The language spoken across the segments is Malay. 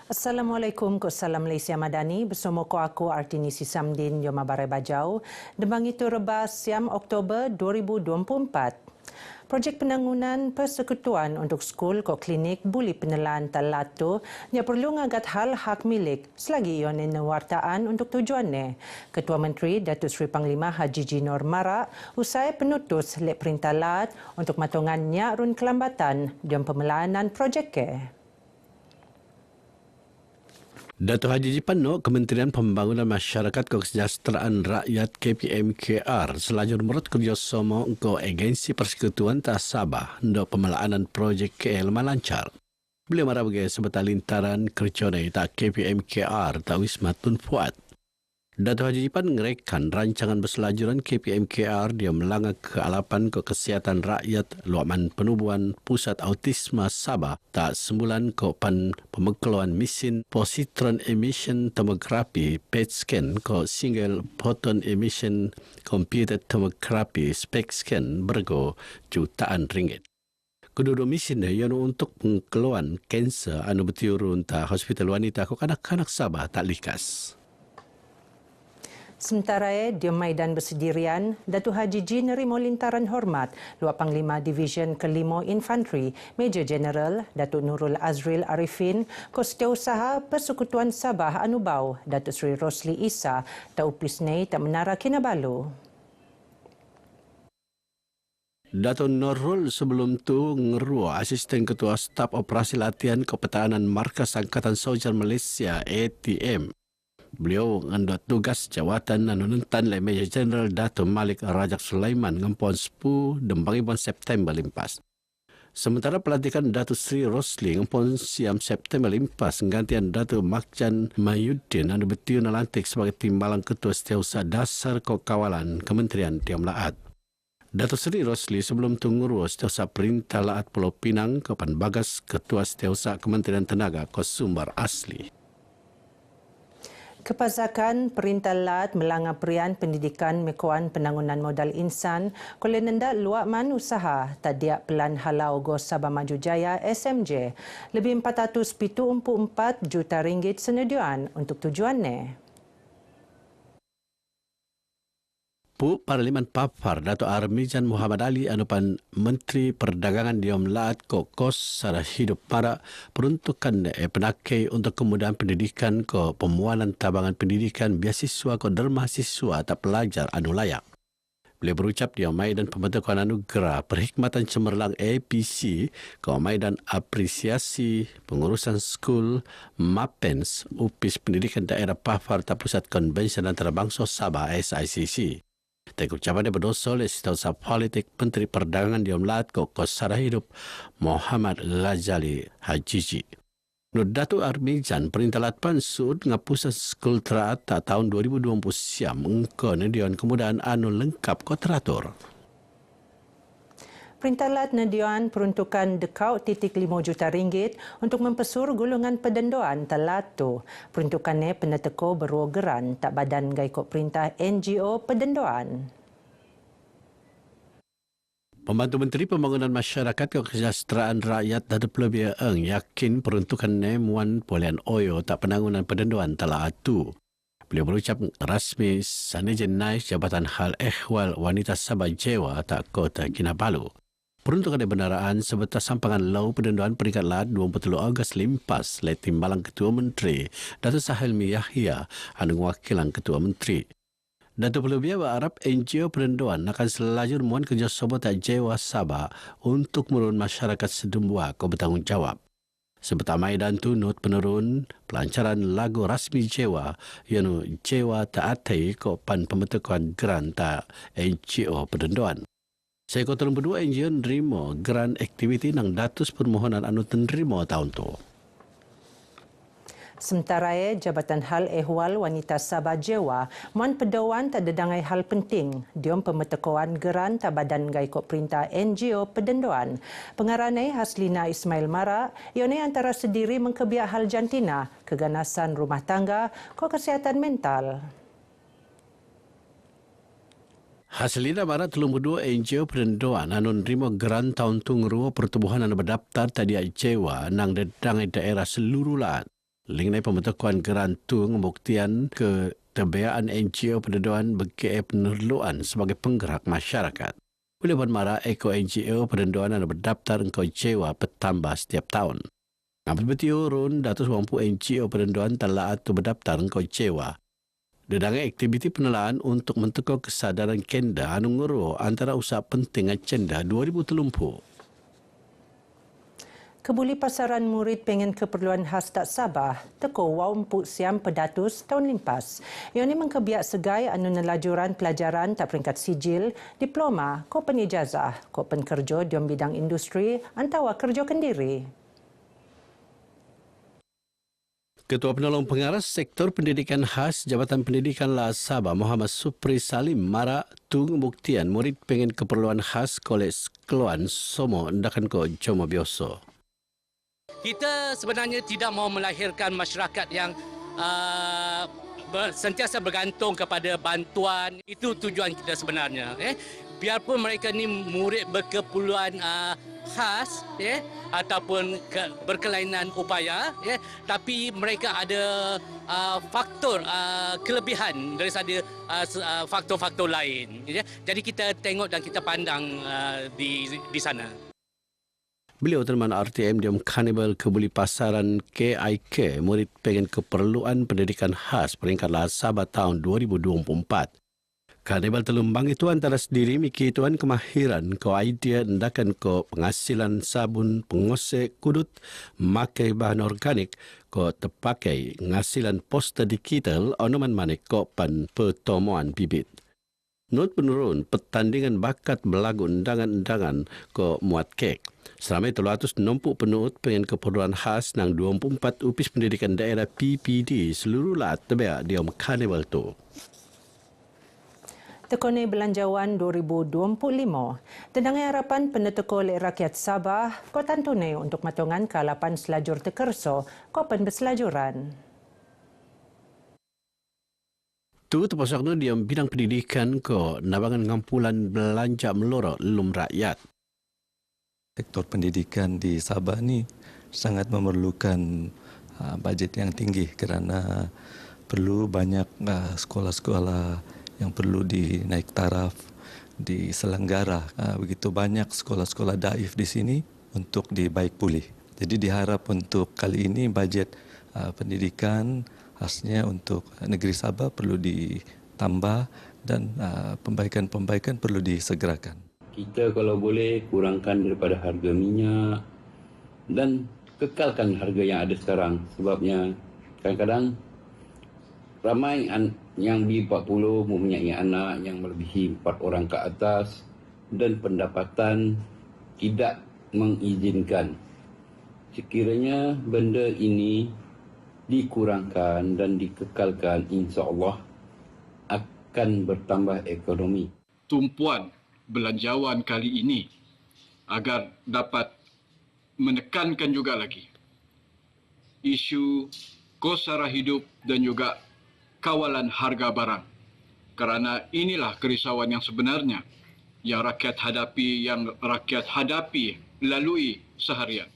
Assalamualaikum, ko salam Malaysia Madani. Bersama ko aku Artini Sisamdin Yoma Barai Bajau. Dembang itu rebas siam Oktober 2024. Projek penangunan persekutuan untuk skul ko klinik buli penelan talatu nya perlu ngagat hal hak milik selagi ion wartaan untuk tujuannya. Ketua Menteri Datuk Seri Panglima Haji Jinor Marak usai penutus lek perintah lat untuk matungannya run kelambatan dalam pemelanan projek ke. Datuk Haji Jipano, Kementerian Pembangunan Masyarakat Kesejahteraan Rakyat KPMKR selajur merut kerjasama untuk Agensi Persekutuan Tak Sabah untuk pemelaanan projek KL lancar. Beliau marah bagi sebetul lintaran kerjanya tak KPMKR tak Wisma Tun Fuad. Datuk Haji Jipan ngerekan rancangan berselajuran KPMKR dia melanggar ke alapan ke kesihatan rakyat luaman penubuhan Pusat Autisme Sabah tak sembulan ke pan pemekeluan mesin positron emission tomography PET scan ke single photon emission computed tomography SPECT scan bergo jutaan ringgit. Kedua-dua mesin yang untuk pengeluan kanser anu bertiurun tak hospital wanita ke kanak-kanak Sabah tak likas. Sementara di Maidan Bersendirian, Datuk Haji Ji nerima lintaran hormat Luar Panglima Division ke-5 Infanteri, Major General Datuk Nurul Azril Arifin, Setiausaha Persekutuan Sabah Anubau, Datuk Seri Rosli Isa, Taupis Nei Tak Menara Kinabalu. Datuk Nurul sebelum tu ngerua Asisten Ketua Staf Operasi Latihan Kepertahanan Markas Angkatan Sojar Malaysia ATM. Beliau ngendot tugas jawatan nanununtan le Major General Datuk Malik Rajak Sulaiman ngempon 10 dembangibon September limpas. Sementara pelantikan Datuk Sri Rosli ngempon siam September limpas nggantian Datuk Makjan Mayuddin anu betiu nalantik sebagai timbalan Ketua Setiausaha Dasar Kawalan Kementerian Tiam Laat. Datuk Sri Rosli sebelum tunggu Setiausaha Perintah Laat Pulau Pinang Kepan Bagas Ketua Setiausaha Kementerian Tenaga Sumber Asli. Kepazakan Perintah Lat melanggar perian pendidikan mekuan penangunan modal insan koleh nendak luakman usaha tadiak pelan halau Gos Sabah Maju Jaya SMJ lebih 474 juta ringgit senediaan untuk tujuannya. Pu Parlimen Papar Datuk Armijan Muhammad Ali anupan Menteri Perdagangan Diam Laat kos sara hidup para peruntukan penakai untuk kemudahan pendidikan ke pemuanan tabangan pendidikan biasiswa ke derma siswa tak pelajar anu layak. Beliau berucap di Maidan Pembentukan Anugerah Perkhidmatan Cemerlang APC ke Maidan Apresiasi Pengurusan Skul MAPENS Upis Pendidikan Daerah Papar tak Pusat Konvensyen Antarabangsa Sabah SICC. Tengok ucapannya berdosa oleh Setiausaha Politik Menteri Perdagangan Diam Laat kos sara hidup Muhammad Ghazali Hajiji. Nur Datuk Armijan Perintah Lat Pansud ngapusan skul terata tahun 2020 siam engkau Dian Kemudahan anu lengkap ko teratur. Perintah Lat nedian peruntukan dekau titik 5 juta ringgit untuk mempesur gulungan pedendoan telatu. Peruntukannya peneteko berua geran tak badan gaikot perintah NGO pedendoan. Pembantu Menteri Pembangunan Masyarakat Kesejahteraan Rakyat Datuk Pelebia Eng yakin peruntukannya muan polian oyo tak penangunan pedendoan telatu. Beliau berucap rasmi Sanejen Nais Jabatan Hal Ehwal Wanita Sabah Jewa tak Kota Kinabalu. Peruntukan bendaraan sebetas sampangan lau pendendoan peringkat lat 23 Ogos limpas le timbalan Ketua Menteri Datuk Sahelmi Yahya anu wakilan Ketua Menteri. Datuk Pelebia berharap NGO pendendoan akan selajur muan kerjasama tak Jewa Sabah untuk merun masyarakat sedumbua ke bertanggungjawab. Sebetul Maidan tunut penurun pelancaran lagu rasmi Jewa iaitu Jewa tak atai ke pan pembentukan geran tak NGO pendendoan. Saya kota nombor 2 NGO nerima geran aktiviti nang datus permohonan anu terima tahun tu. Sementara Jabatan Hal Ehwal Wanita Sabah Jewa muan pedawan tak dedangai hal penting diom pemetekoan geran tak badan gaikot perintah NGO pedendoan. Pengarane Haslina Ismail Mara ione antara sediri mengkebiak hal jantina, keganasan rumah tangga, kesihatan mental. Hasilnya Marat telung berdua NGO pendendoan anu nerima geran tahun tu ngerua pertubuhan anu berdaftar tadi Jewa nang dedangai daerah seluruh Laat. Lingnai pembentukan gerantung pembuktian ke tebiaan NGO penentuan bagi penerluan sebagai penggerak masyarakat. Boleh bermara eko NGO penentuan yang berdaftar engkau cewa bertambah setiap tahun. Ambil bertiurun datus mampu NGO penentuan telah atau berdaftar engkau cewa. Dedangnya aktiviti penelaan untuk mentekau kesadaran kenda anu nguru antara usaha penting agenda 2030. Kebuli pasaran murid pengen keperluan khas tak Sabah, teko wau empuk siam pedatus tahun limpas. Ia ni mengkebiak segai anu nelajuran pelajaran tak peringkat sijil, diploma, ko penijazah, ko penkerja di bidang industri, antawa kerja kendiri. Ketua Penolong Pengarah Sektor Pendidikan Khas Jabatan Pendidikan La Sabah Muhammad Supri Salim mara tung buktian murid pengen keperluan khas kolej keluan somo ndakan ko Jomo Bioso. Kita sebenarnya tidak mahu melahirkan masyarakat yang sentiasa bergantung kepada bantuan. Itu tujuan kita sebenarnya. Biarpun mereka ni murid berkeperluan khas ataupun berkelainan upaya, tapi mereka ada faktor kelebihan daripada faktor-faktor lain. Jadi kita tengok dan kita pandang di sana. Beliau teman RTM Diam Kanibal Kebuli Pasaran KIK murid pengen keperluan pendidikan khas peringkat La Sabah tahun 2024. Kanibal telumbang itu antara sendiri miki tuan kemahiran ko idea hendakan ko penghasilan sabun pengosek kudut makai bahan organik ko terpakai ngasilan poster digital onoman manik ko pan pertemuan bibit. Not penurun pertandingan bakat berlagu undangan-undangan ko muat kek. Seramai 360 penuut pengen keperluan khas nang 24 upis pendidikan daerah PPD seluruh lat tebak di Karnival tu. Tekone Belanjawan 2025. Tendangan harapan peneteko oleh rakyat Sabah, Kota Tunai untuk matungan ke-8 selajur tekerso, Kopen berselajuran. Tu terpaksa di bidang pendidikan ko nabangan ngampulan belanja melorot lelum rakyat. Sektor pendidikan di Sabah ni sangat memerlukan bajet yang tinggi kerana perlu banyak sekolah-sekolah yang perlu dinaik taraf, diselenggara. Begitu banyak sekolah-sekolah daif di sini untuk dibaik pulih. Jadi diharap untuk kali ini bajet pendidikan khasnya untuk negeri Sabah perlu ditambah dan pembaikan-pembaikan perlu disegerakan. Kita kalau boleh kurangkan daripada harga minyak dan kekalkan harga yang ada sekarang. Sebabnya kadang-kadang ramai yang B40 mempunyai anak yang melebihi 4 orang ke atas dan pendapatan tidak mengizinkan. Sekiranya benda ini dikurangkan dan dikekalkan, insya-Allah akan bertambah ekonomi. Tumpuan belanjawan kali ini agar dapat menekankan juga lagi isu kos sara hidup dan juga kawalan harga barang. Kerana inilah kerisauan yang sebenarnya yang rakyat hadapi lalui seharian.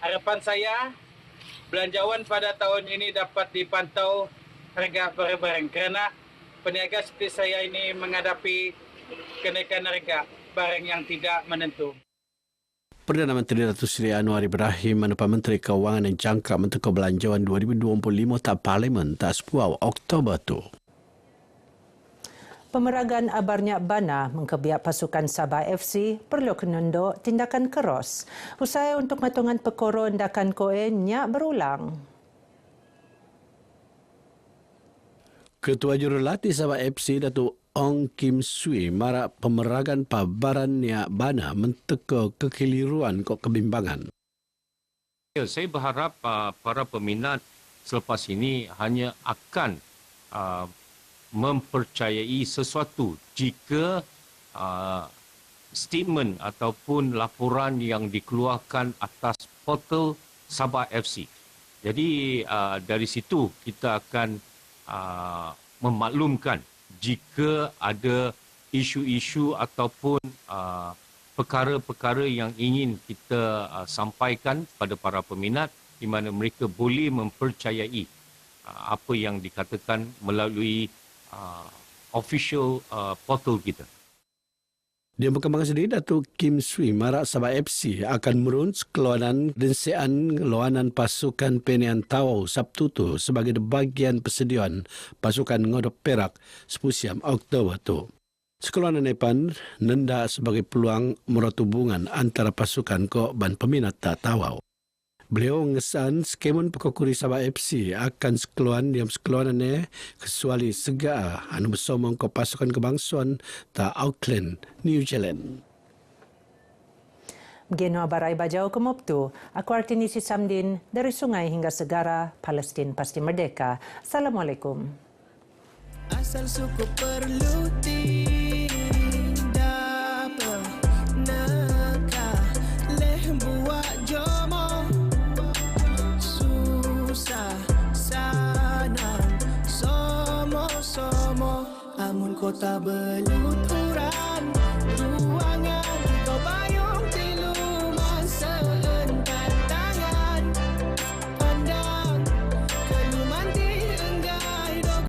Harapan saya belanjawan pada tahun ini dapat dipantau harga barang-barang kerana peniaga seperti saya ini menghadapi kenaikan harga barang yang tidak menentu. Perdana Menteri Datuk Seri Anwar Ibrahim menepa Menteri Keuangan dan jangka mentekau belanjawan 2025 tak Parlimen tak 10 Oktober tu. Pemeragan Abarnya Bana mengkebiak pasukan Sabah FC perlu kenunduk tindakan keros. Usai untuk matungan perkara hendakan koe nyak berulang. Ketua Jurulatih Sabah FC Datuk Ong Kim Sui marak pemeragan pabaran Nyak Bana menteka kekeliruan kok kebimbangan. Saya berharap para peminat selepas ini hanya akan mempercayai sesuatu jika statement ataupun laporan yang dikeluarkan atas portal Sabah FC. Jadi dari situ kita akan memaklumkan jika ada isu-isu ataupun perkara-perkara yang ingin kita sampaikan pada para peminat, di mana mereka boleh mempercayai apa yang dikatakan melalui official portal kita. Dia berkembang sendiri, Datuk Kim Swee marak Sabah FC akan merun keluaran rensian lawanan pasukan Penian Tawau Sabtu tu sebagai bahagian persediaan pasukan Ngodok Perak 10 Oktober tu. Sekeluaran Nepan nenda sebagai peluang merat hubungan antara pasukan kok dan peminat Tawau. Beliau mengesan skemun pekokuri Sabah FC akan sekeluaran kecuali sega anu bersomong ke pasukan kebangsaan ta Auckland, New Zealand. Begini Barai Bajau ke Moptu, aku Artini Sisamdin dari sungai hingga segara, Palestin pasti merdeka. Assalamualaikum. Asal suku perlu tidak pernah leh buat jomo susah sanang somo amun kota beluturan ruangan kita bayar